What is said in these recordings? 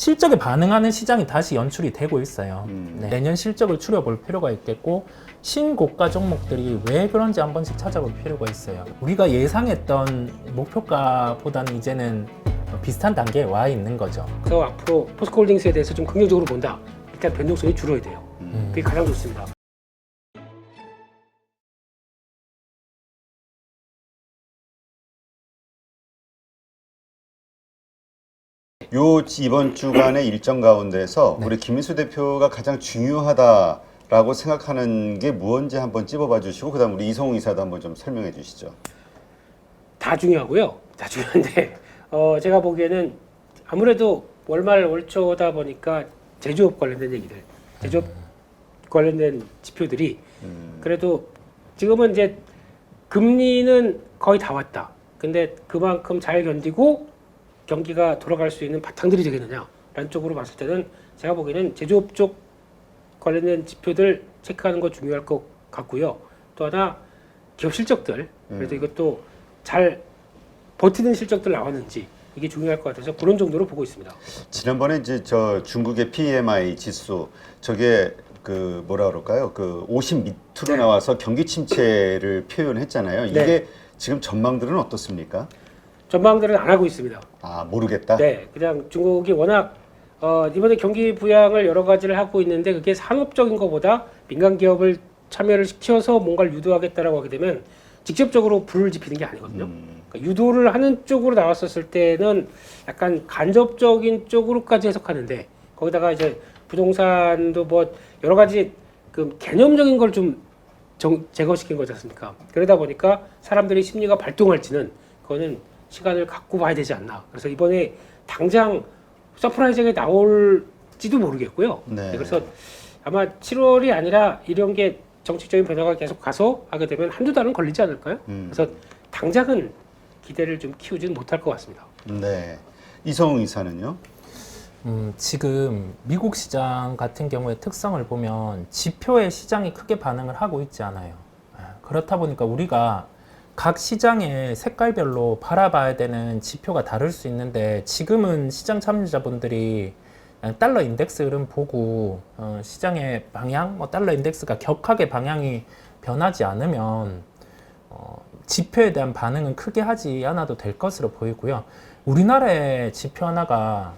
실적에 반응하는 시장이 다시 연출이 되고 있어요. 네. 내년 실적을 추려볼 필요가 있겠고 신고가 종목들이 왜 그런지 한 번씩 찾아볼 필요가 있어요. 우리가 예상했던 목표가보다는 이제는 비슷한 단계에 와 있는 거죠. 그래서 앞으로 포스코홀딩스에 대해서 좀 긍정적으로 본다. 일단 변동성이 줄어야 돼요. 그게 가장 좋습니다. 요 이번 주간의 일정 가운데서 우리 김민수 대표가 가장 중요하다라고 생각하는 게 무언지 한번 찝어봐 주시고 그다음 우리 이성웅 이사도 한번 좀 설명해 주시죠. 다 중요하고요. 다 중요한데 제가 보기에는 아무래도 월말 월초다 보니까 제조업 관련된 얘기들, 제조업 관련된 지표들이 그래도 지금은 이제 금리는 거의 다 왔다. 근데 그만큼 잘 견디고 경기가 돌아갈 수 있는 바탕들이 되겠느냐라는 쪽으로 봤을 때는 제가 보기에는 제조업 쪽 관련된 지표들 체크하는 거 중요할 것 같고요. 또 하나 기업 실적들, 그래도 이것도 잘 버티는 실적들 나왔는지 이게 중요할 것 같아서 그런 정도로 보고 있습니다. 지난번에 이제 저 중국의 PMI 지수 저게 그 뭐라 그럴까요? 그 50 밑으로 나와서 경기 침체를 표현했잖아요. 이게 지금 전망들은 어떻습니까? 전망들은 안 하고 있습니다. 아 모르겠다. 네, 그냥 중국이 워낙 이번에 경기 부양을 여러 가지를 하고 있는데 그게 산업적인 것보다 민간 기업을 참여를 시켜서 뭔가를 유도하겠다라고 하게 되면 직접적으로 불을 지피는 게 아니거든요. 그러니까 유도를 하는 쪽으로 나왔었을 때는 약간 간접적인 쪽으로까지 해석하는데 거기다가 이제 부동산도 뭐 여러 가지 그 개념적인 걸 좀 제거시킨 거지 않습니까? 그러다 보니까 사람들의 심리가 발동할지는 그거는 시간을 갖고 봐야 되지 않나. 그래서 이번에 당장 서프라이즈가 나올지도 모르겠고요. 네. 그래서 아마 7월이 아니라 이런 게 정책적인 변화가 계속 가서 하게 되면 한두 달은 걸리지 않을까요? 그래서 당장은 기대를 좀 키우지는 못할 것 같습니다. 네. 이성웅 이사는요? 지금 미국 시장 같은 경우에 특성을 보면 지표에 시장이 크게 반응을 하고 있지 않아요. 그렇다 보니까 우리가 각 시장의 색깔별로 바라봐야 되는 지표가 다를 수 있는데 지금은 시장 참여자분들이 달러 인덱스 흐름 보고 시장의 방향, 달러 인덱스가 격하게 방향이 변하지 않으면 지표에 대한 반응은 크게 하지 않아도 될 것으로 보이고요. 우리나라의 지표 하나가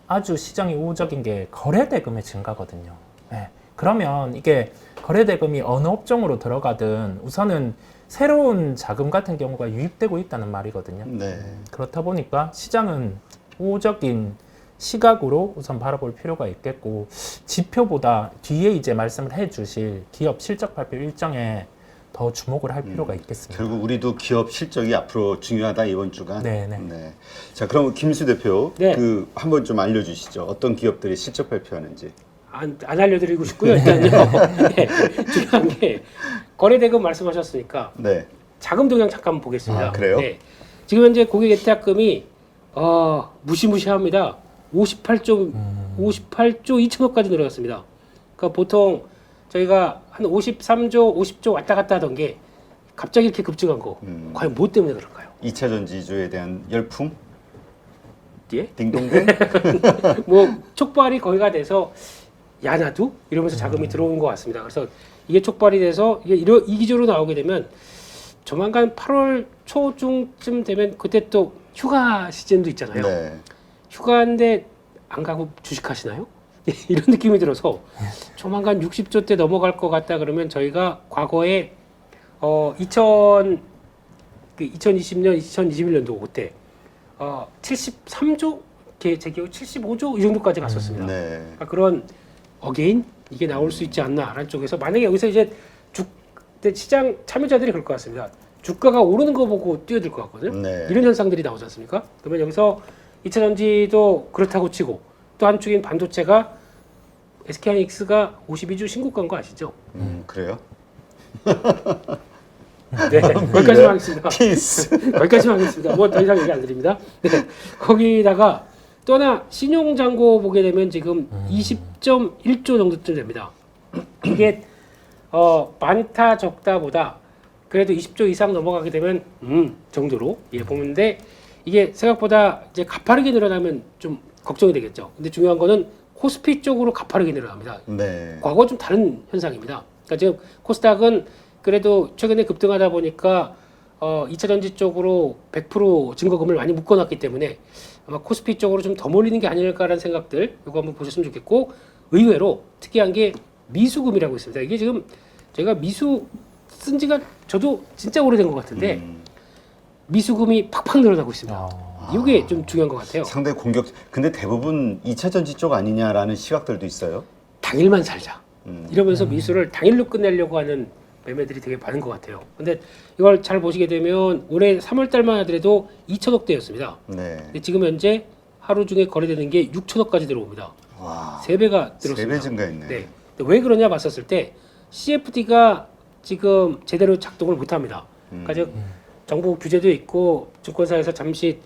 아주 시장이 우호적인 게 거래대금의 증가거든요. 네. 그러면 이게 거래대금이 어느 업종으로 들어가든 우선은 새로운 자금 같은 경우가 유입되고 있다는 말이거든요. 네. 그렇다 보니까 시장은 우호적인 시각으로 우선 바라볼 필요가 있겠고 지표보다 뒤에 이제 말씀을 해주실 기업 실적 발표 일정에 더 주목을 할 필요가 있겠습니다. 결국 우리도 기업 실적이 앞으로 중요하다 이번 주간. 네네. 네. 자, 그럼 김수 대표 네. 그 한번 좀 알려주시죠. 어떤 기업들이 실적 발표하는지. 안 알려드리고 싶고요. 일단요. 네, 중요한 게 거래대금 말씀하셨으니까 네. 자금 동향 잠깐 보겠습니다. 아, 그래요? 네. 지금 현재 고객 예탁금이 무시무시합니다. 58조 2천억까지 늘어났습니다. 그러니까 보통 저희가 한 53조, 50조 왔다 갔다 하던 게 갑자기 이렇게 급증한 거 과연 뭐 때문에 그럴까요? 2차 전지주에 대한 열풍? 예? 딩동댕? 뭐 촉발이 거기가 돼서 야나두 이러면서 자금이 들어오는 것 같습니다. 그래서 이게 촉발이 돼서 이게 이 기조로 나오게 되면 조만간 8월 초중쯤 되면 그때 또 휴가 시즌도 있잖아요. 네. 휴가인데 안 가고 주식하시나요? 이런 느낌이 들어서 조만간 60조 대 넘어갈 것 같다 그러면 저희가 과거에 2020년, 2021년도 그때 73조, 제 기억 75조 이 정도까지 갔었습니다. 네. 그러니까 그런 어게인 이게 나올 수 있지 않나라는 쪽에서 만약에 여기서 이제 시장 참여자들이 그럴 것 같습니다. 주가가 오르는 거 보고 뛰어들 것 같거든요. 네. 이런 현상들이 나오지 않습니까? 그러면 여기서 2차 전지도 그렇다고 치고 또 한쪽인 반도체가 SK하이닉스가 52주 신고가인 거 아시죠? 그래요? 네, 거기까지만 하겠습니다. 키스. 거기까지만 하겠습니다. 뭐 더 이상 얘기 안 드립니다. 네, 거기다가 또 하나 신용잔고 보게 되면 지금 20.1조 정도쯤 됩니다. 이게 많다 적다보다 그래도 20조 이상 넘어가게 되면 정도로 보는데 이게 생각보다 이제 가파르게 늘어나면 좀 걱정이 되겠죠. 근데 중요한 거는 코스피 쪽으로 가파르게 내려갑니다. 네. 과거와 좀 다른 현상입니다. 그러니까 지금 코스닥은 그래도 최근에 급등하다 보니까 2차 전지 쪽으로 100% 증거금을 많이 묶어놨기 때문에 아마 코스피 쪽으로 좀 더 몰리는 게 아닐까라는 생각들 이거 한번 보셨으면 좋겠고 의외로 특이한 게 미수금이라고 있습니다. 이게 지금 제가 미수 쓴 지가 저도 진짜 오래된 것 같은데 미수금이 팍팍 늘어나고 있습니다. 이게 좀 중요한 것 같아요. 상당히 공격. 근데 대부분 2차 전지 쪽 아니냐라는 시각들도 있어요. 당일만 살자. 이러면서 미수를 당일로 끝내려고 하는 매매들이 되게 많은 것 같아요. 근데 이걸 잘 보시게 되면 올해 3월 달만 하더라도 2천억 대였습니다. 네. 근데 지금 현재 하루 중에 거래되는 게 6천억까지 들어옵니다. 와. 3배가 늘었습니다. 3배 증가했네. 네. 근데 왜 그러냐 봤었을 때 CFD가 지금 제대로 작동을 못합니다. 그러니까 즉 정부 규제도 있고 증권사에서 잠시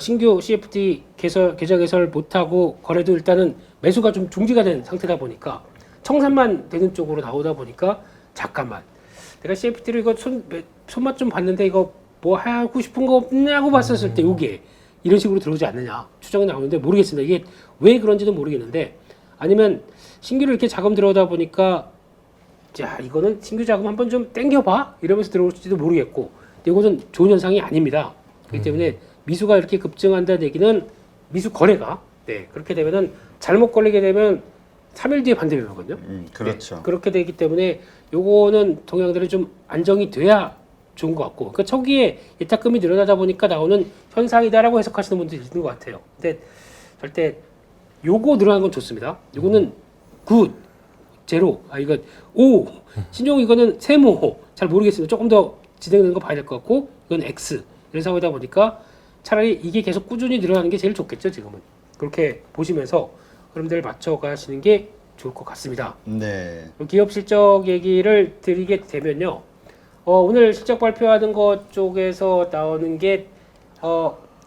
신규 CFD 계좌 개설 못하고 거래도 일단은 매수가 좀 중지가 된 상태다 보니까 청산만 되는 쪽으로 나오다 보니까 잠깐만 내가 CFD를 이거 손맛 좀 봤는데 이거 뭐 하고 싶은 거 없냐고 봤었을 때 이게 이런 식으로 들어오지 않느냐 추정이 나오는데 모르겠습니다. 이게 왜 그런지는 모르겠는데 아니면 신규로 이렇게 자금 들어오다 보니까 자 이거는 신규 자금 한번 좀 땡겨봐 이러면서 들어올지도 모르겠고 근데 이것은 좋은 현상이 아닙니다. 그렇기 때문에 미수가 이렇게 급증한다는 얘기는 미수 거래가 그렇게 되면은 잘못 걸리게 되면 3일 뒤에 반대되거든요. 그렇죠. 네, 그렇게 되기 때문에 요거는 동향들이 좀 안정이 돼야 좋은 것 같고 그러니까 초기에 예탁금이 늘어나다 보니까 나오는 현상이다라고 해석하시는 분들이 있는 것 같아요. 근데 절대 요거 늘어나는 건 좋습니다. 요거는 굿, 제로, 이거 오, 신종 이거는 세모 잘 모르겠습니다. 조금 더 진행되는 거 봐야 될 것 같고 이건 X 이런 상황이다 보니까 차라리 이게 계속 꾸준히 늘어나는 게 제일 좋겠죠. 지금은 그렇게 보시면서 흐름들을 맞춰 가시는 게 좋을 것 같습니다. 네. 기업 실적 얘기를 드리게 되면요. 오늘 실적 발표하는 것 쪽에서 나오는 게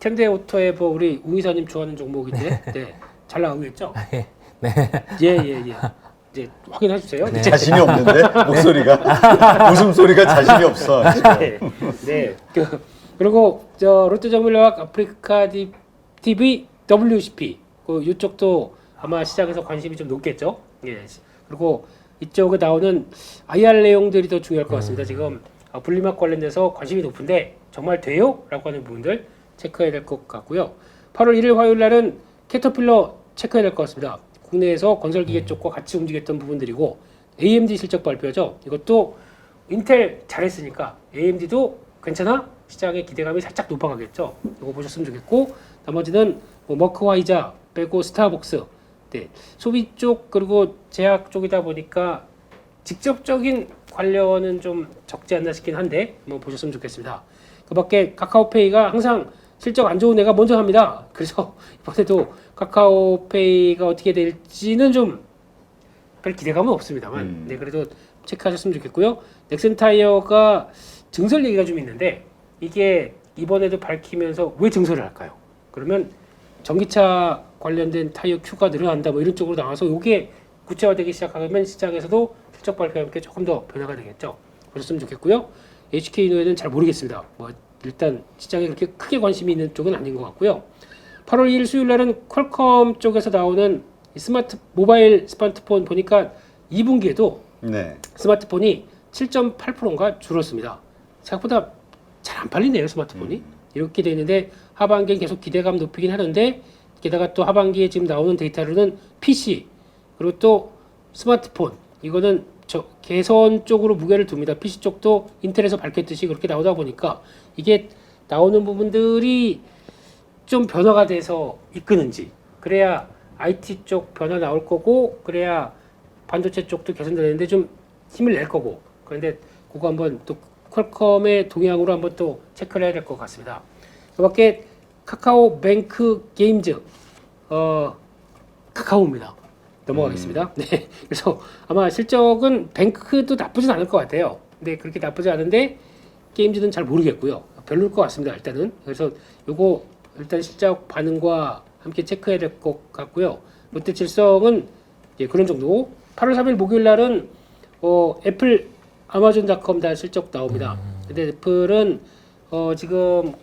현대오토에버 우리 우 이사님 좋아하는 종목인데 네, 잘 나오겠죠? 네. 예. 이제 확인해 주세요. 네. 자신이 없는데 목소리가 웃음소리가 자신이 없어. 네. 그리고 롯데정밀화학 아프리카 TV WCP 이쪽도 아마 시장에서 관심이 좀 높겠죠. 예. 그리고 이쪽에 나오는 IR 내용들이 더 중요할 것 같습니다. 지금 분리막 관련돼서 관심이 높은데 정말 돼요? 라고 하는 부분들 체크해야 될 것 같고요. 8월 1일 화요일 날은 캐터필러 체크해야 될 것 같습니다. 국내에서 건설기계 쪽과 같이 움직였던 부분들이고 AMD 실적 발표죠. 이것도 인텔 잘했으니까 AMD도 괜찮아? 시장의 기대감이 살짝 높아가겠죠. 이거 보셨으면 좋겠고 나머지는 머크와이자 빼고 스타벅스 네, 소비 쪽 그리고 제약 쪽이다 보니까 직접적인 관련은 좀 적지 않나 싶긴 한데 한번 보셨으면 좋겠습니다. 그 밖에 카카오페이가 항상 실적 안 좋은 애가 먼저 합니다. 그래서 이번에도 카카오페이가 어떻게 될지는 좀 별 기대감은 없습니다만 네, 그래도 체크하셨으면 좋겠고요. 넥센타이어가 증설 얘기가 좀 있는데 이게 이번에도 밝히면서 왜 증설을 할까요? 그러면 전기차 관련된 타이어 큐가 늘어난다 뭐 이런 쪽으로 나와서 이게 구체화되기 시작하면 시장에서도 실적 발표와 함께 조금 더 변화가 되겠죠. 보셨으면 좋겠고요. HK노에는 잘 모르겠습니다. 뭐 일단 시장에 그렇게 크게 관심이 있는 쪽은 아닌 것 같고요. 8월 2일 수요일 날은 퀄컴 쪽에서 나오는 모바일 스마트폰 보니까 2분기에도 네. 스마트폰이 7.8%인가 줄었습니다. 생각보다 잘 안 팔리네요 스마트폰이. 이렇게 되는데 하반기엔 계속 기대감 높이긴 하는데 게다가 또 하반기에 지금 나오는 데이터로는 PC 그리고 또 스마트폰 이거는 개선 쪽으로 무게를 둡니다. PC 쪽도 인텔에서 밝혔듯이 그렇게 나오다 보니까 이게 나오는 부분들이 좀 변화가 돼서 이끄는지 그래야 IT 쪽 변화 나올 거고 그래야 반도체 쪽도 개선되는데 좀 힘을 낼 거고 그런데 그거 한번 또 퀄컴의 동향으로 한번 또 체크를 해야 될 것 같습니다. 그 밖에 카카오뱅크 게임즈 카카오입니다. 넘어가겠습니다. 네, 그래서 아마 실적은 뱅크도 나쁘진 않을 것 같아요. 근데 그렇게 나쁘지 않은데 게임즈는 잘 모르겠고요. 별로일 것 같습니다. 일단은 그래서 요거 일단 실적 반응과 함께 체크해야 될 것 같고요. 롯데칠성은 예, 그런 정도. 8월 3일 목요일 날은 애플, 아마존닷컴 다 실적 나옵니다. 근데 애플은 지금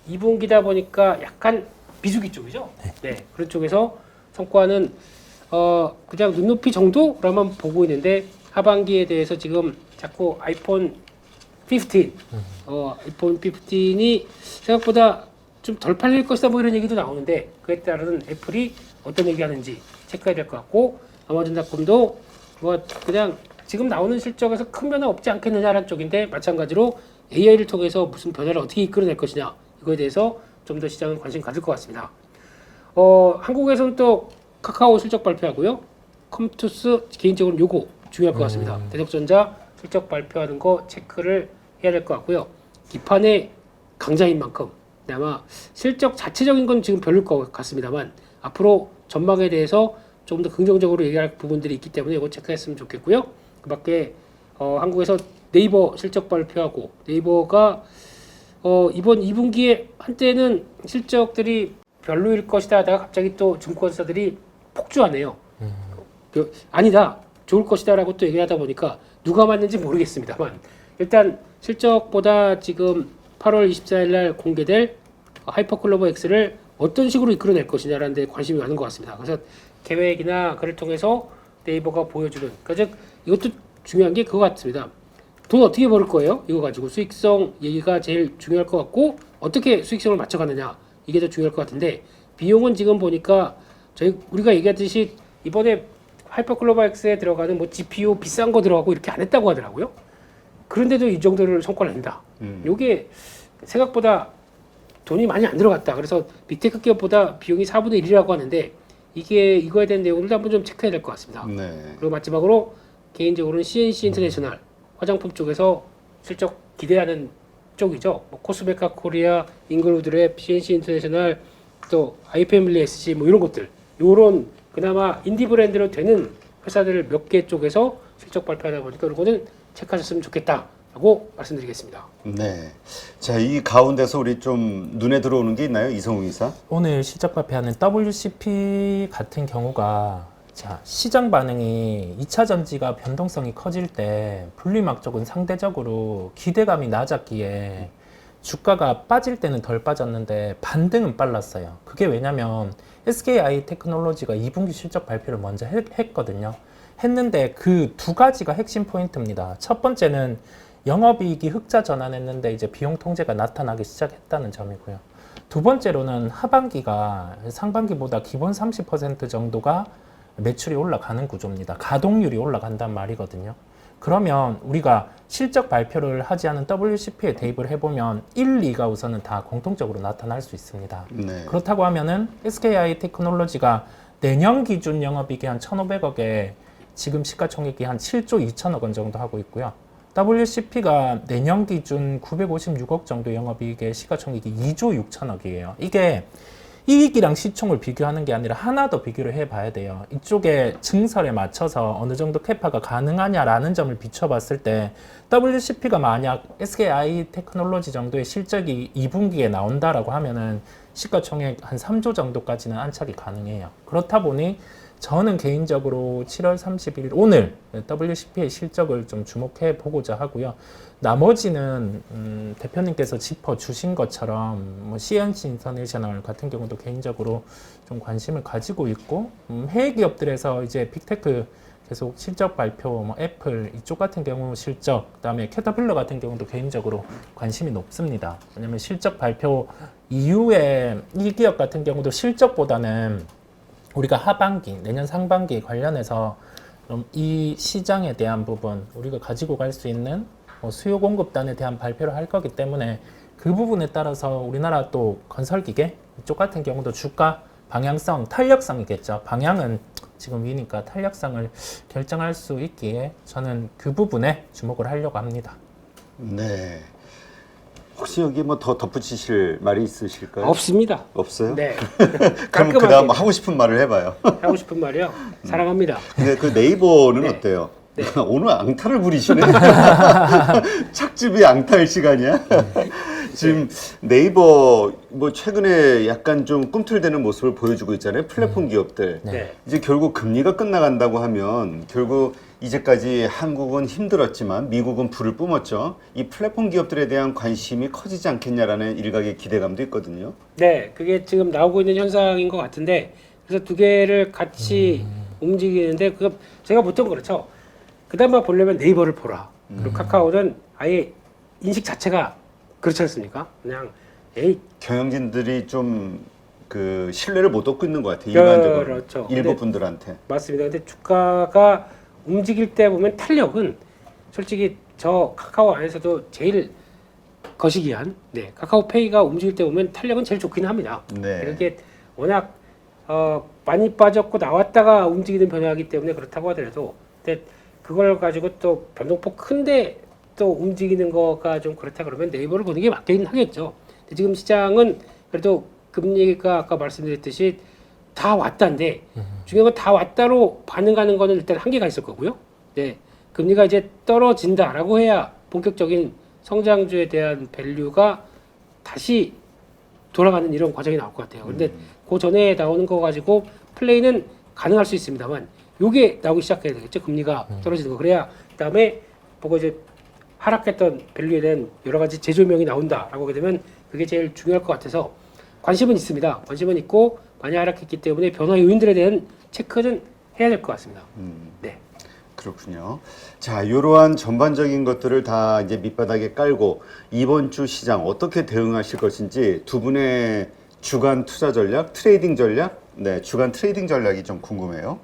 2분기다 보니까 약간 비수기 쪽이죠. 네. 그런 쪽에서 성과는 그냥 눈높이 정도로만 보고 있는데 하반기에 대해서 지금 자꾸 아이폰 15, 아이폰 15이 생각보다 좀 덜 팔릴 것이다 뭐 이런 얘기도 나오는데 그에 따른 애플이 어떤 얘기하는지 체크해야 될 것 같고 아마존닷컴도 뭐 그냥 지금 나오는 실적에서 큰 변화 없지 않겠느냐라는 쪽인데 마찬가지로 AI를 통해서 무슨 변화를 어떻게 이끌어낼 것이냐 이거에 대해서 좀 더 시장은 관심 가질 것 같습니다. 한국에서는 또 카카오 실적 발표하고요. 컴투스 개인적으로 요거 중요할 것 같습니다. 대덕전자 실적 발표하는 거 체크를 해야 될 것 같고요. 기판의 강자인 만큼 아마 실적 자체적인 건 지금 별로일 것 같습니다만 앞으로 전망에 대해서 조금 더 긍정적으로 얘기할 부분들이 있기 때문에 이거 체크했으면 좋겠고요. 그 밖에 한국에서 네이버 실적 발표하고 네이버가 이번 2분기에 한때는 실적들이 별로일 것이다 하다가 갑자기 또 증권사들이 폭주하네요. 아니다 좋을 것이다 라고 또 얘기하다 보니까 누가 맞는지 모르겠습니다만 일단 실적보다 지금 8월 24일 날 공개될 하이퍼클로버 X를 어떤 식으로 이끌어낼 것이냐라는 데 관심이 많은 것 같습니다. 그래서 계획이나 그를 통해서 네이버가 보여주는 즉 이것도 중요한 게 그거 같습니다. 돈 어떻게 벌을 거예요? 이거 가지고 수익성 얘기가 제일 중요할 것 같고 어떻게 수익성을 맞춰가느냐 이게 더 중요할 것 같은데 비용은 지금 보니까 우리가 얘기했듯이 이번에 하이퍼클로버 X에 들어가는 뭐 GPU 비싼 거 들어가고 이렇게 안 했다고 하더라고요. 그런데도 이 정도를 성과를 낸다. 이게 생각보다 돈이 많이 안 들어갔다. 그래서 빅테크 기업보다 비용이 4분의 1이라고 하는데 이거에 대한 내용을 한번 좀 체크해야 될 것 같습니다. 네. 그리고 마지막으로 개인적으로는 CNC 인터내셔널 화장품 쪽에서 실적 기대하는 쪽이죠. 뭐 코스메카 코리아, 잉글우드랩, CNC 인터내셔널, 또 아이패밀리 SC 뭐 이런 것들, 요런 그나마 인디 브랜드로 되는 회사들 몇 개 쪽에서 실적 발표하다 보니까 이거는 체크하셨으면 좋겠다라고 말씀드리겠습니다. 네. 자, 이 가운데서 우리 좀 눈에 들어오는 게 있나요, 이성웅 이사? 오늘 실적 발표하는 WCP 같은 경우가 자, 시장 반응이 2차 전지가 변동성이 커질 때 분리막 쪽은 상대적으로 기대감이 낮았기에 주가가 빠질 때는 덜 빠졌는데 반등은 빨랐어요. 그게 왜냐면 SKI 테크놀로지가 2분기 실적 발표를 먼저 했거든요. 했는데 그 두 가지가 핵심 포인트입니다. 첫 번째는 영업이익이 흑자 전환했는데 이제 비용 통제가 나타나기 시작했다는 점이고요. 두 번째로는 하반기가 상반기보다 기본 30% 정도가 매출이 올라가는 구조입니다. 가동률이 올라간단 말이거든요. 그러면 우리가 실적 발표를 하지 않은 WCP에 대입을 해보면 1, 2가 우선은 다 공통적으로 나타날 수 있습니다. 네. 그렇다고 하면은 SKI 테크놀로지가 내년 기준 영업이익이 한 1,500억에 지금 시가총액이 한 7조 2천억 원 정도 하고 있고요. WCP가 내년 기준 956억 정도 영업이익의 시가총액이 2조 6천억이에요. 이게 이익이랑 시총을 비교하는 게 아니라 하나 더 비교를 해봐야 돼요. 이쪽에 증설에 맞춰서 어느 정도 캐파가 가능하냐라는 점을 비춰봤을 때 WCP가 만약 SKI 테크놀로지 정도의 실적이 2분기에 나온다라고 하면은 시가총액 한 3조 정도까지는 안착이 가능해요. 그렇다 보니 저는 개인적으로 7월 31일 오늘 WCP의 실적을 좀 주목해 보고자 하고요. 나머지는 대표님께서 짚어주신 것처럼 뭐 CNC 인터내셔널 같은 경우도 개인적으로 좀 관심을 가지고 있고 해외 기업들에서 이제 빅테크 계속 실적 발표, 뭐 애플 이쪽 같은 경우 실적, 그다음에 캐터필러 같은 경우도 개인적으로 관심이 높습니다. 왜냐하면 실적 발표 이후에 이 기업 같은 경우도 실적보다는 우리가 하반기, 내년 상반기 관련해서 이 시장에 대한 부분, 우리가 가지고 갈 수 있는 수요 공급단에 대한 발표를 할 거기 때문에 그 부분에 따라서 우리나라 또 건설기계 이쪽 같은 경우도 주가 방향성, 탄력성이겠죠. 방향은 지금 위니까 탄력성을 결정할 수 있기에 저는 그 부분에 주목을 하려고 합니다. 네. 혹시 여기 뭐 더 덧붙이실 말이 있으실까요? 없습니다. 없어요? 네. 그럼 그 다음 하고 싶은 말을 해봐요. 하고 싶은 말이요. 사랑합니다. 근데 그 네이버는 네. 어때요? 네. 오늘 앙탈을 부리시네. 착즙이 앙탈 시간이야. 지금 네이버 뭐 최근에 약간 좀 꿈틀대는 모습을 보여주고 있잖아요. 플랫폼 기업들. 네. 이제 결국 금리가 끝나간다고 하면 결국 이제까지 한국은 힘들었지만 미국은 불을 뿜었죠. 이 플랫폼 기업들에 대한 관심이 커지지 않겠냐라는 일각의 기대감도 있거든요. 네, 그게 지금 나오고 있는 현상인 것 같은데 그래서 두 개를 같이 움직이는데 그 제가 보통 그렇죠. 그나마 보려면 네이버를 보라. 그리고 카카오는 아예 인식 자체가 그렇지 않습니까? 그냥 에이 경영진들이 좀 그 신뢰를 못 얻고 있는 것 같아요. 일반적으로 그렇죠. 일부 근데 분들한테. 맞습니다. 근데 주가가 움직일 때 보면 탄력은 솔직히 저 카카오 안에서도 제일 거시기한 카카오페이가 움직일 때 보면 탄력은 제일 좋긴 합니다. 네. 이게 워낙 많이 빠졌고 나왔다가 움직이는 변화이기 때문에 그렇다고 하더라도 근데 그걸 가지고 또 변동폭 큰데 또 움직이는 거가 좀 그렇다 그러면 네이버를 보는 게 맞긴 하겠죠. 근데 지금 시장은 그래도 금리가 아까 말씀드렸듯이 다 왔다인데 중요한 건 다 왔다로 반응하는 거는 일단 한계가 있을 거고요. 네, 금리가 이제 떨어진다라고 해야 본격적인 성장주에 대한 밸류가 다시 돌아가는 이런 과정이 나올 것 같아요. 근데 그 전에 나오는 거 가지고 플레이는 가능할 수 있습니다만 요게 나오기 시작해야 되겠죠. 금리가 떨어지는 거. 그래야 그다음에 보고 이제 하락했던 밸류에 대한 여러 가지 재조명이 나온다라고 하게 되면 그게 제일 중요할 것 같아서 관심은 있습니다. 관심은 있고 많이 하락했기 때문에 변화 요인들에 대한 체크는 해야 될 것 같습니다. 네. 그렇군요. 자, 이러한 전반적인 것들을 다 이제 밑바닥에 깔고 이번 주 시장 어떻게 대응하실 것인지 두 분의 주간 투자 전략, 트레이딩 전략, 주간 트레이딩 전략이 좀 궁금해요.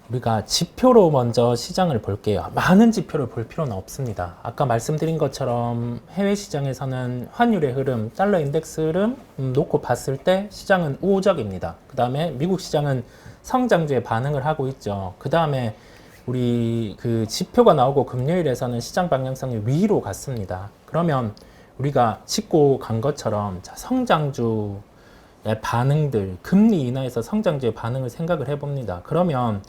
우리가 지표로 먼저 시장을 볼게요. 많은 지표를 볼 필요는 없습니다. 아까 말씀드린 것처럼 해외 시장에서는 환율의 흐름, 달러 인덱스 흐름 놓고 봤을 때 시장은 우호적입니다. 그 다음에 미국 시장은 성장주에 반응을 하고 있죠. 그 다음에 우리 그 지표가 나오고 금요일에서는 시장 방향성이 위로 갔습니다. 그러면 우리가 짚고 간 것처럼 자, 성장주의 반응들, 금리 인하에서 성장주의 반응을 생각을 해봅니다. 그러면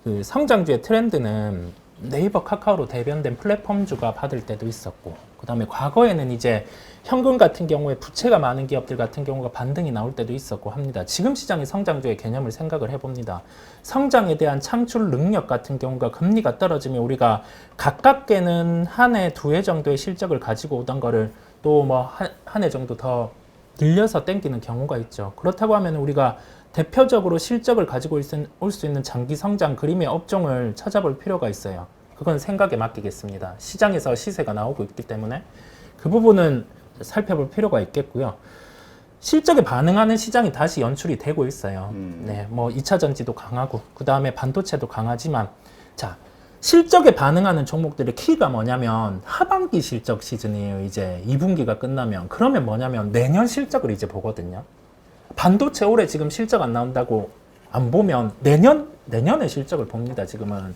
그 성장주의 트렌드는 네이버, 카카오로 대변된 플랫폼주가 받을 때도 있었고, 그 다음에 과거에는 이제 현금 같은 경우에 부채가 많은 기업들 같은 경우가 반등이 나올 때도 있었고 합니다. 지금 시장의 성장주의 개념을 생각을 해봅니다. 성장에 대한 창출 능력 같은 경우가 금리가 떨어지면 우리가 가깝게는 한 해, 두 해 정도의 실적을 가지고 오던 거를 또 뭐 한 해 정도 더 늘려서 땡기는 경우가 있죠. 그렇다고 하면 우리가 대표적으로 실적을 가지고 올 수 있는 장기 성장 그림의 업종을 찾아볼 필요가 있어요. 그건 생각에 맡기겠습니다. 시장에서 시세가 나오고 있기 때문에 그 부분은 살펴볼 필요가 있겠고요. 실적에 반응하는 시장이 다시 연출이 되고 있어요. 네, 뭐 2차 전지도 강하고 그 다음에 반도체도 강하지만 자, 실적에 반응하는 종목들의 키가 뭐냐면 하반기 실적 시즌이에요. 이제 2분기가 끝나면 그러면 뭐냐면 내년 실적을 이제 보거든요. 반도체 올해 지금 실적 안 나온다고 안 보면 내년의 실적을 봅니다. 지금은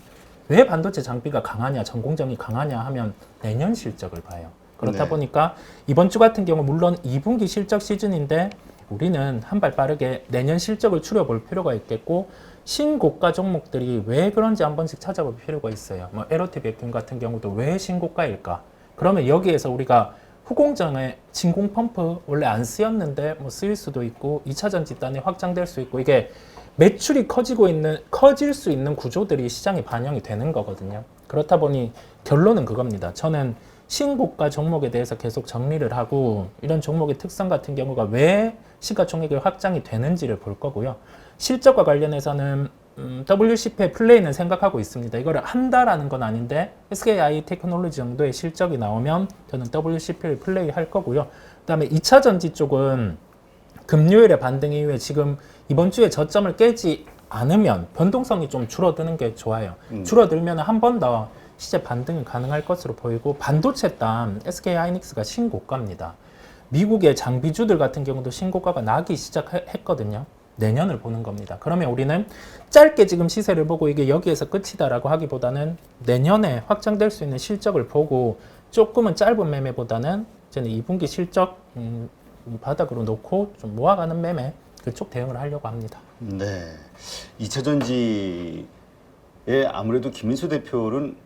왜 반도체 장비가 강하냐, 전공정이 강하냐 하면 내년 실적을 봐요. 그렇다 네. 보니까 이번 주 같은 경우 물론 2분기 실적 시즌인데 우리는 한 발 빠르게 내년 실적을 추려볼 필요가 있겠고 신고가 종목들이 왜 그런지 한 번씩 찾아볼 필요가 있어요. 뭐 LOT 백균 같은 경우도 왜 신고가일까? 그러면 여기에서 우리가 후공정에 진공 펌프 원래 안 쓰였는데 뭐 쓰일 수도 있고 2차 전지단이 확장될 수 있고 이게 매출이 커질 수 있는 구조들이 시장에 반영이 되는 거거든요. 그렇다 보니 결론은 그겁니다. 저는 신고가 종목에 대해서 계속 정리를 하고 이런 종목의 특성 같은 경우가 왜 시가총액이 확장이 되는지를 볼 거고요. 실적과 관련해서는 WCP의 플레이는 생각하고 있습니다. 이거를 한다라는 건 아닌데 SKI 테크놀로지 정도의 실적이 나오면 저는 WCP를 플레이 할 거고요. 그 다음에 2차 전지 쪽은 금요일에 반등 이후에 지금 이번 주에 저점을 깨지 않으면 변동성이 좀 줄어드는 게 좋아요. 줄어들면 한 번 더 시세 반등이 가능할 것으로 보이고 반도체 단 SK 하이닉스가 신고가입니다. 미국의 장비주들 같은 경우도 신고가가 나기 시작했거든요. 내년을 보는 겁니다. 그러면 우리는 짧게 지금 시세를 보고 이게 여기에서 끝이다라고 하기보다는 내년에 확장될 수 있는 실적을 보고 조금은 짧은 매매보다는 저는 2분기 실적 바닥으로 놓고 좀 모아가는 매매 그쪽 대응을 하려고 합니다. 네. 2차 전지에 아무래도 김인수 대표는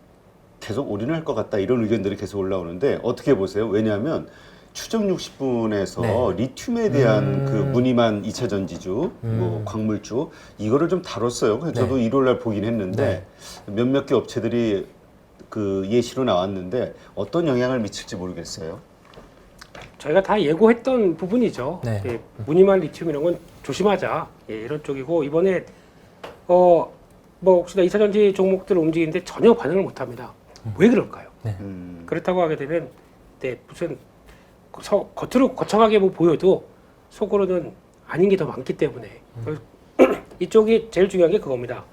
계속 올인할 것 같다 이런 의견들이 계속 올라오는데 어떻게 보세요? 왜냐하면 추정 60분에서 리튬에 대한 그 무늬만 2차 전지주, 뭐 광물주 이거를 좀 다뤘어요. 그래서 저도 일요일 날 보긴 했는데 몇몇 개 업체들이 그 예시로 나왔는데 어떤 영향을 미칠지 모르겠어요. 저희가 다 예고했던 부분이죠. 네. 예, 무늬만 리튬 이런 건 조심하자. 예, 이런 쪽이고 이번에 뭐 혹시나 2차 전지 종목들을 움직이는데 전혀 반응을 못합니다. 왜 그럴까요? 그렇다고 하게 되면 무슨 겉으로 거창하게 뭐 보여도 속으로는 아닌 게 더 많기 때문에 이쪽이 제일 중요한 게 그겁니다.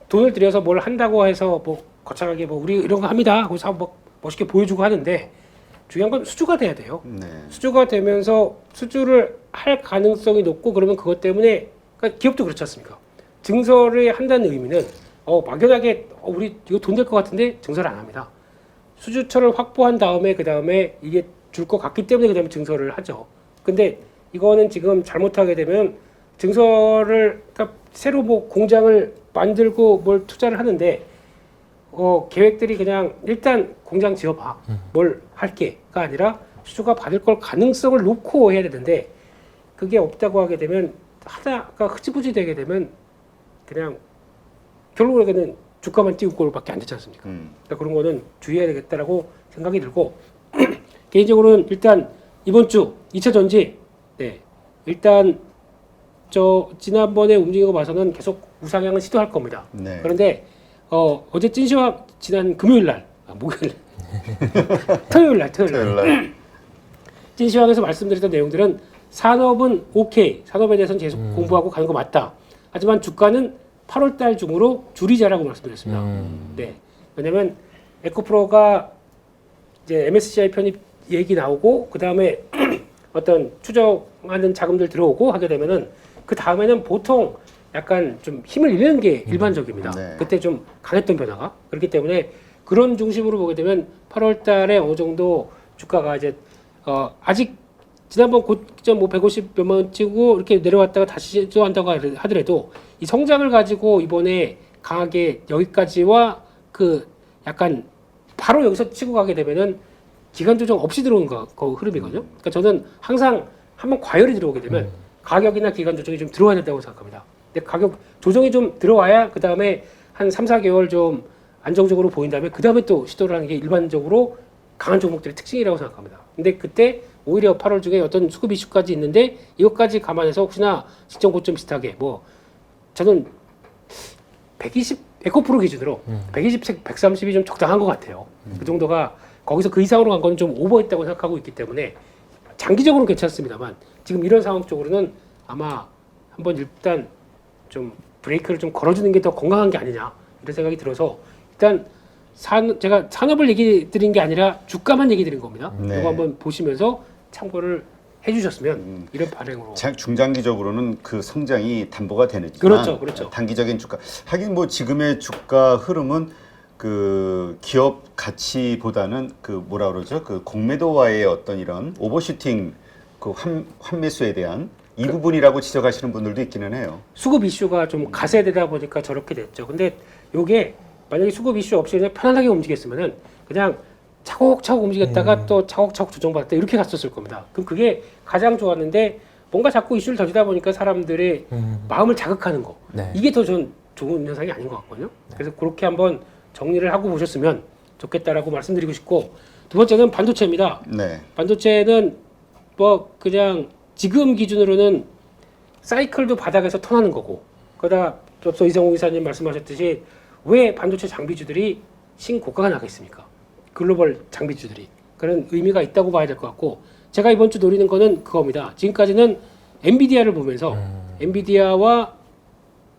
돈을 들여서 뭘 한다고 해서 뭐 거창하게 뭐 우리 이런 거 합니다. 그래서 뭐 멋있게 보여주고 하는데 중요한 건 수주가 돼야 돼요. 네. 수주가 되면서 수주를 할 가능성이 높고 그러면 그것 때문에 그러니까 기업도 그렇지 않습니까? 증설을 한다는 의미는 막연하게 우리 이거 돈 될 것 같은데 증설을 안 합니다. 수주처를 확보한 다음에 그 다음에 이게 줄 것 같기 때문에 그 다음에 증설을 하죠. 근데 이거는 지금 잘못하게 되면 증설을 그러니까 새로 뭐 공장을 만들고 뭘 투자를 하는데 계획들이 그냥 일단 공장 지어봐 뭘 할게가 아니라 수주가 받을 걸 가능성을 놓고 해야 되는데 그게 없다고 하게 되면 하다가 흐지부지 되게 되면 그냥 결국에는 주가만 띄울 꼴밖에 안 되지 않습니까? 그러니까 그런 거는 주의해야 되겠다라고 생각이 들고 개인적으로는 일단 이번 주 2차 전지 일단 지난번에 움직인 거 봐서는 계속 우상향을 시도할 겁니다. 네. 그런데 어제 찐시황 지난 금요일 날 목요일 토요일 날 찐시황에서 말씀드렸던 내용들은 산업은 오케이, 산업에 대해서는 계속 공부하고 가는 거 맞다. 하지만 주가는 8월 달 중으로 줄이자라고 말씀드렸습니다. 네. 왜냐면 에코프로가 이제 MSCI 편입 얘기 나오고 그 다음에 어떤 추정하는 자금들 들어오고 하게 되면은 그 다음에는 보통 약간 좀 힘을 잃는 게 일반적입니다. 네. 그때 좀 강했던 변화가 그렇기 때문에 그런 중심으로 보게 되면 8월 달에 어느 정도 주가가 이제 아직 지난번 고점 뭐 150 몇만 원 치고 이렇게 내려왔다가 다시 시도한다고 하더라도 이 성장을 가지고 이번에 강하게 여기까지와 그 약간 바로 여기서 치고 가게 되면은 기간 조정 없이 들어오는 거 흐름이거든요. 그러니까 저는 항상 한번 과열이 들어오게 되면 가격이나 기간 조정이 좀 들어와야 된다고 생각합니다. 근데 가격 조정이 좀 들어와야 그 다음에 한 3, 4개월 좀 안정적으로 보인 다음에 그 다음에 또 시도를 하는 게 일반적으로 강한 종목들의 특징이라고 생각합니다. 근데 그때 오히려 8월 중에 어떤 수급 이슈까지 있는데 이것까지 감안해서 혹시나 시점 고점 비슷하게 뭐 저는 120 에코프로 기준으로 120, 130이 좀 적당한 것 같아요. 그 정도가 거기서 그 이상으로 간 건 좀 오버했다고 생각하고 있기 때문에 장기적으로는 괜찮습니다만 지금 이런 상황 쪽으로는 아마 한번 일단 좀 브레이크를 좀 걸어주는 게 더 건강한 게 아니냐 이런 생각이 들어서 일단 제가 산업을 얘기 드린 게 아니라 주가만 얘기 드린 겁니다. 네. 이거 한번 보시면서 참고를 해주셨으면 이런 발행으로 중장기적으로는 그 성장이 담보가 되는지만 그렇죠. 단기적인 주가 하긴 뭐 지금의 주가 흐름은 그 기업 가치보다는 그 뭐라 그러죠 그 공매도와의 어떤 이런 오버슈팅 그 환매수에 대한 이 부분이라고 지적하시는 분들도 있기는 해요. 수급 이슈가 좀 가세되다 보니까 저렇게 됐죠. 근데 요게 만약에 수급 이슈 없이 그냥 편안하게 움직였으면은 그냥 차곡차곡 움직였다가 또 차곡차곡 조정받았다 이렇게 갔었을 겁니다. 그럼 그게 가장 좋았는데 뭔가 자꾸 이슈를 던지다 보니까 사람들의 마음을 자극하는 거 네. 이게 더 전 좋은 현상이 아닌 것 같거든요. 그래서 그렇게 한번 정리를 하고 보셨으면 좋겠다라고 말씀드리고 싶고 두 번째는 반도체입니다. 네. 반도체는 뭐 그냥 지금 기준으로는 사이클도 바닥에서 턴하는 거고 그러다 앞서 이성우 기사님 말씀하셨듯이 왜 반도체 장비주들이 신고가가 나겠습니까? 글로벌 장비주들이 그런 의미가 있다고 봐야 될 것 같고 제가 이번 주 노리는 거는 그겁니다. 지금까지는 엔비디아를 보면서 엔비디아와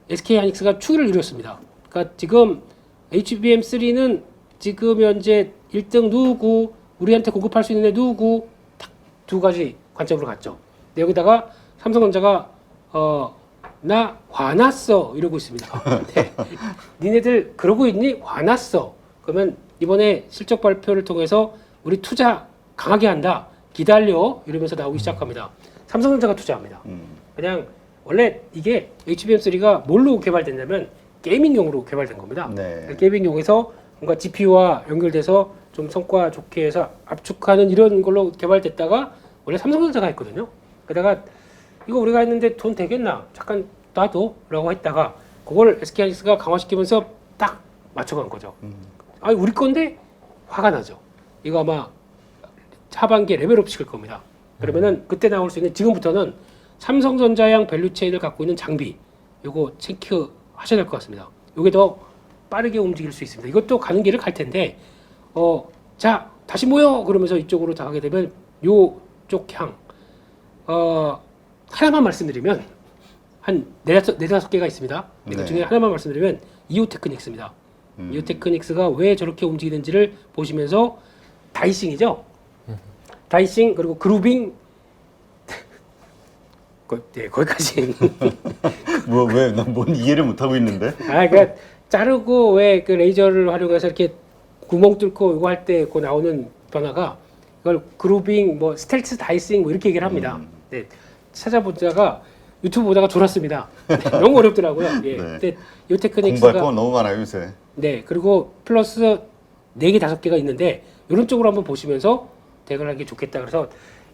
SK하이닉스가 추이를 이뤘습니다. 그러니까 지금 HBM3는 지금 현재 1등 누구 우리한테 공급할 수 있는 애 누구 딱 두 가지 관점으로 갔죠. 근데 여기다가 삼성전자가 나 화났어 이러고 있습니다. 네. 니네들 그러고 있니? 화났어. 그러면 이번에 실적 발표를 통해서 우리 투자 강하게 한다. 기다려 이러면서 나오기 시작합니다. 삼성전자가 투자합니다. 그냥 원래 이게 HBM3가 뭘로 개발됐냐면 게이밍용으로 개발된 겁니다. 네. 게이밍용에서 뭔가 GPU와 연결돼서 좀 성과 좋게 해서 압축하는 이런 걸로 개발됐다가 원래 삼성전자가 했거든요. 그러다가 이거 우리가 했는데 돈 되겠나? 잠깐 놔둬라고 했다가 그걸 SK하이닉스가 강화시키면서 딱 맞춰간 거죠. 아니 우리 건데 화가 나죠. 이거 아마 하반기에 레벨업 시킬 겁니다. 그러면은 그때 나올 수 있는 지금부터는 삼성전자양 밸류체인을 갖고 있는 장비 요거 체크하셔야 될 것 같습니다. 요게 더 빠르게 움직일 수 있습니다. 이것도 가는 길을 갈 텐데 자 다시 모여 그러면서 이쪽으로 나가게 되면 요쪽 향 하나만 말씀드리면 한 네다섯 개가 있습니다. 네. 그 중에 하나만 말씀드리면 이오테크닉스입니다. 이오테크닉스가 왜 저렇게 움직이는지를 보시면서 다이싱이죠. 다이싱 그리고 그루빙 네, 거기까지. 뭐 왜 난 뭔 이해를 못 하고 있는데? 그러니까 자르고 왜 그 레이저를 활용해서 이렇게 구멍 뚫고 이거 할 때 그 나오는 변화가 이걸 그루빙 뭐 스텔스 다이싱 뭐 이렇게 얘기를 합니다. 네, 찾아보다가 유튜브 보다가 졸았습니다. 너무 어렵더라고요. 예. 네. 근데 이 테크닉스가 공부할 거 너무 많아요 요새. 네, 그리고 플러스 4개, 5개가 있는데 이런 쪽으로 한번 보시면서 대응을 하기 좋겠다. 그래서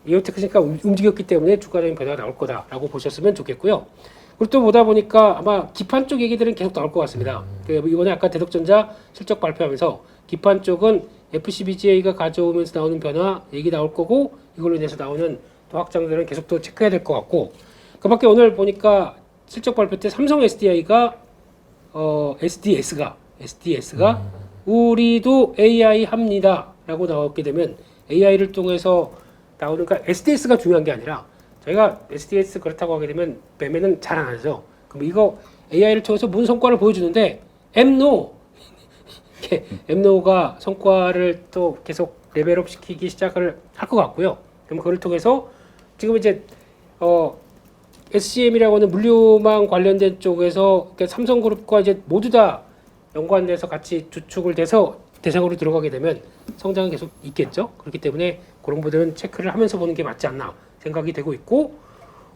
이 테크닉스가 움직였기 때문에 주가적인 변화가 나올 거다라고 보셨으면 좋겠고요. 그리고 또 보다 보니까 아마 기판 쪽 얘기들은 계속 나올 것 같습니다. 이번에 아까 대덕전자 실적 발표하면서 기판 쪽은 FCBGA가 가져오면서 나오는 변화 얘기 나올 거고 이걸로 인해서 나오는 또 확장들은 계속 또 체크해야 될 것 같고 그 밖에 오늘 보니까 실적 발표 때 삼성 SDI가 SDS가 우리도 AI 합니다 라고 나왔게 되면 AI를 통해서 나오는 그러니까 SDS가 중요한 게 아니라 저희가 SDS 그렇다고 하게 되면 매매는 잘 안 하죠. 그럼 이거 AI를 통해서 뭔 성과를 보여주는데 엠노가 성과를 또 계속 레벨업 시키기 시작을 할 것 같고요. 그럼 그걸 통해서 지금 이제 SCM이라고 하는 물류망 관련된 쪽에서 그러니까 삼성그룹과 이제 모두 다 연관돼서 같이 주축을 돼서 대상으로 들어가게 되면 성장은 계속 있겠죠. 그렇기 때문에 그런 부분들은 체크를 하면서 보는 게 맞지 않나 생각이 되고 있고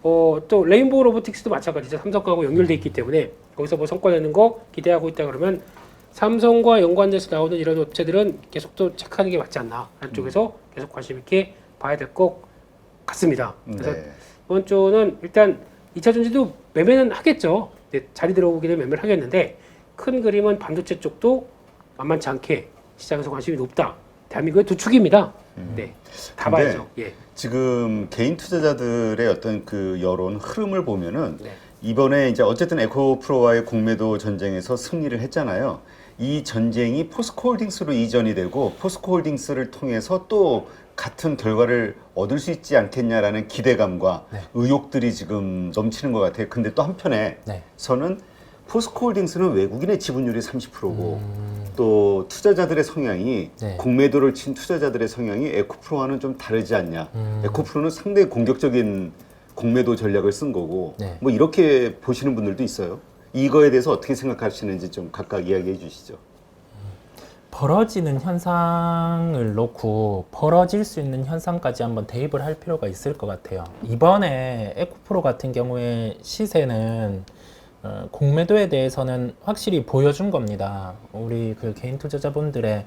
또 레인보우 로보틱스도 마찬가지죠. 삼성하고 연결돼 있기 때문에 거기서 뭐 성과 내는 거 기대하고 있다 그러면 삼성과 연관돼서 나오는 이런 업체들은 계속 또 체크하는 게 맞지 않나 하는 쪽에서 계속 관심 있게 봐야 될 것 같습니다. 그래서 네. 이번 주는 일단 2차 전지도 매매는 하겠죠. 자리 들어오게 되면 매매를 하겠는데 큰 그림은 반도체 쪽도 만만치 않게 시장에서 관심이 높다. 대한민국의 두 축입니다. 네, 다 근데 봐야죠. 예. 지금 개인 투자자들의 어떤 그 여론 흐름을 보면은 네. 이번에 이제 어쨌든 에코프로와의 공매도 전쟁에서 승리를 했잖아요. 이 전쟁이 포스코홀딩스로 이전이 되고 포스코홀딩스를 통해서 또 같은 결과를 얻을 수 있지 않겠냐라는 기대감과 네. 의욕들이 지금 넘치는 것 같아요. 근데 또 한편에서는 포스코홀딩스는 외국인의 지분율이 30%고 또 투자자들의 성향이 네. 공매도를 친 투자자들의 성향이 에코프로와는 좀 다르지 않냐. 에코프로는 상당히 공격적인 공매도 전략을 쓴 거고 네. 뭐 이렇게 보시는 분들도 있어요. 이거에 대해서 어떻게 생각하시는지 좀 각각 이야기해 주시죠. 벌어지는 현상을 놓고 벌어질 수 있는 현상까지 한번 대입을 할 필요가 있을 것 같아요. 이번에 에코프로 같은 경우에 시세는 공매도에 대해서는 확실히 보여준 겁니다. 우리 그 개인 투자자분들의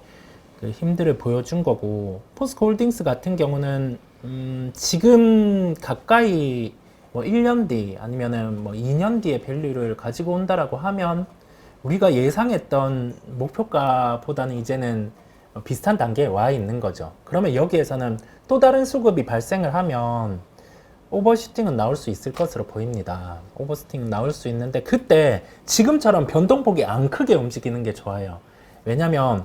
그 힘들을 보여준 거고, 포스코홀딩스 같은 경우는 지금 가까이 뭐 1년 뒤 아니면은 뭐 2년 뒤에 밸류를 가지고 온다라고 하면 우리가 예상했던 목표가보다는 이제는 비슷한 단계에 와 있는 거죠. 그러면 여기에서는 또 다른 수급이 발생을 하면 오버슈팅은 나올 수 있을 것으로 보입니다. 오버슈팅은 나올 수 있는데 그때 지금처럼 변동폭이 안 크게 움직이는 게 좋아요. 왜냐면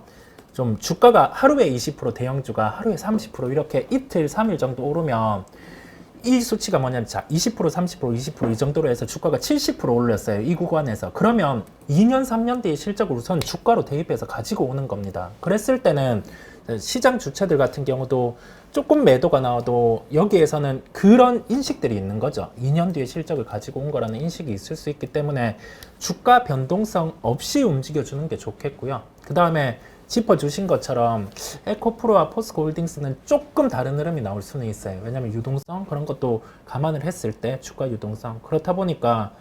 좀 주가가 하루에 20% 대형주가 하루에 30% 이렇게 이틀 3일 정도 오르면 이 수치가 뭐냐면 자 20% 30% 20% 이 정도로 해서 주가가 70% 올렸어요. 이 구간에서. 그러면 2년 3년 뒤에 실적을 우선 주가로 대입해서 가지고 오는 겁니다. 그랬을 때는 시장 주체들 같은 경우도 조금 매도가 나와도 여기에서는 그런 인식들이 있는 거죠. 2년 뒤에 실적을 가지고 온 거라는 인식이 있을 수 있기 때문에 주가 변동성 없이 움직여주는 게 좋겠고요. 그 다음에 짚어주신 것처럼 에코프로와 포스코홀딩스는 조금 다른 흐름이 나올 수는 있어요. 왜냐하면 유동성 그런 것도 감안을 했을 때 주가 유동성 그렇다 보니까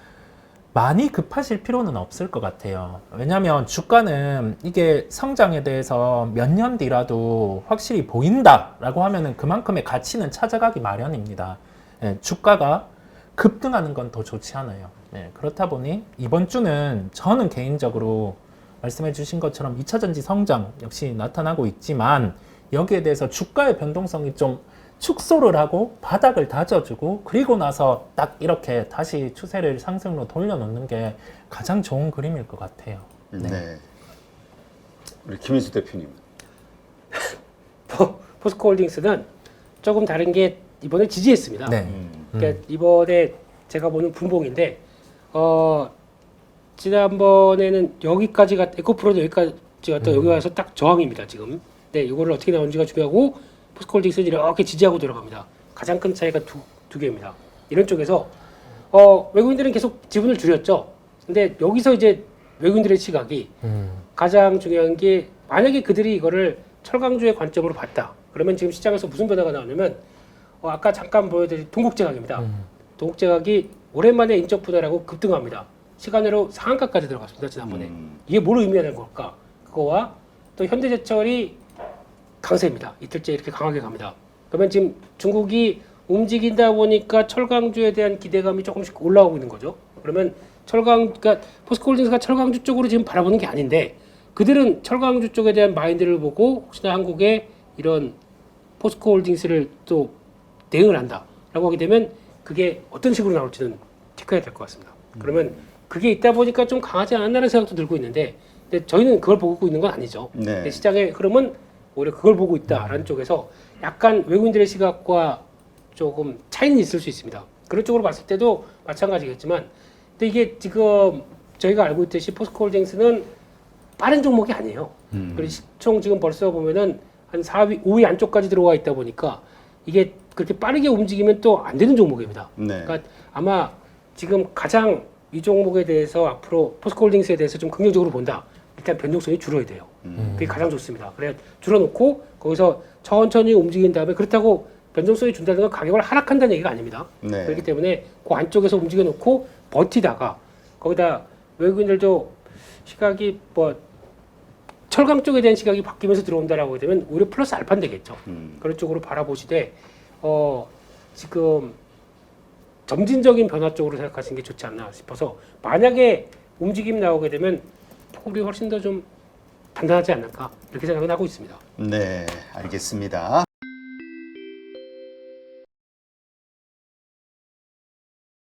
많이 급하실 필요는 없을 것 같아요. 왜냐하면 주가는 이게 성장에 대해서 몇 년 뒤라도 확실히 보인다라고 하면은 그만큼의 가치는 찾아가기 마련입니다. 예, 주가가 급등하는 건 더 좋지 않아요. 예, 그렇다 보니 이번 주는 저는 개인적으로 말씀해 주신 것처럼 2차 전지 성장 역시 나타나고 있지만 여기에 대해서 주가의 변동성이 좀 축소를 하고 바닥을 다져주고 그리고 나서 딱 이렇게 다시 추세를 상승으로 돌려놓는 게 가장 좋은 그림일 것 같아요. 네. 우리 김인수 대표님. 포스코홀딩스는 조금 다른 게 이번에 지지했습니다. 네. 그러니까 이번에 제가 보는 분봉인데 지난번에는 여기까지 갔 에코프로도 여기까지 갔다 여기 와서 딱 저항입니다 지금. 네, 이거를 어떻게 나오는지가 중요하고 포스코홀딩스는 이렇게 지지하고 들어갑니다. 가장 큰 차이가 두 개입니다. 이런 쪽에서 외국인들은 계속 지분을 줄였죠. 근데 여기서 이제 외국인들의 시각이 가장 중요한 게 만약에 그들이 이거를 철강주의 관점으로 봤다. 그러면 지금 시장에서 무슨 변화가 나오냐면 아까 잠깐 보여드린 동국제각입니다. 동국제각이 오랜만에 인적 분할하고 급등합니다. 시간으로 상한가까지 들어갔습니다. 지난번에. 이게 뭘 의미하는 걸까? 그거와 또 현대제철이 강세입니다. 이틀째 이렇게 강하게 갑니다. 그러면 지금 중국이 움직인다 보니까 철강주에 대한 기대감이 조금씩 올라오고 있는 거죠. 그러면 그러니까 포스코홀딩스가 철강주 쪽으로 지금 바라보는 게 아닌데 그들은 철강주 쪽에 대한 마인드를 보고 혹시나 한국에 이런 포스코홀딩스를 또 대응을 한다라고 하게 되면 그게 어떤 식으로 나올지는 체크해야 될 것 같습니다. 그러면 그게 있다 보니까 좀 강하지 않았나라는 생각도 들고 있는데 근데 저희는 그걸 보고 있는 건 아니죠. 네. 근데 시장의 흐름은 오히려 그걸 보고 있다라는 쪽에서 약간 외국인들의 시각과 조금 차이는 있을 수 있습니다. 그런 쪽으로 봤을 때도 마찬가지겠지만 근데 이게 지금 저희가 알고 있듯이 포스코홀딩스는 빠른 종목이 아니에요. 그리고 시총 지금 벌써 보면은 한 4위, 5위 안쪽까지 들어와 있다 보니까 이게 그렇게 빠르게 움직이면 또 안 되는 종목입니다. 네. 그러니까 아마 지금 가장 이 종목에 대해서 앞으로 포스코홀딩스에 대해서 좀 긍정적으로 본다. 일단 변동성이 줄어야 돼요. 그게 가장 좋습니다. 그래 줄여놓고 거기서 천천히 움직인 다음에 그렇다고 변동성이 준다는 건 가격을 하락한다는 얘기가 아닙니다. 네. 그렇기 때문에 그 안쪽에서 움직여놓고 버티다가 거기다 외국인들도 시각이 뭐 철강 쪽에 대한 시각이 바뀌면서 들어온다라고 하게 되면 오히려 플러스 알파는 되겠죠. 그런 쪽으로 바라보시되 지금 점진적인 변화 쪽으로 생각하시는 게 좋지 않나 싶어서 만약에 움직임 나오게 되면 폭이 훨씬 더 좀 단단하지 않을까 이렇게 생각을 하고 있습니다. 네, 알겠습니다.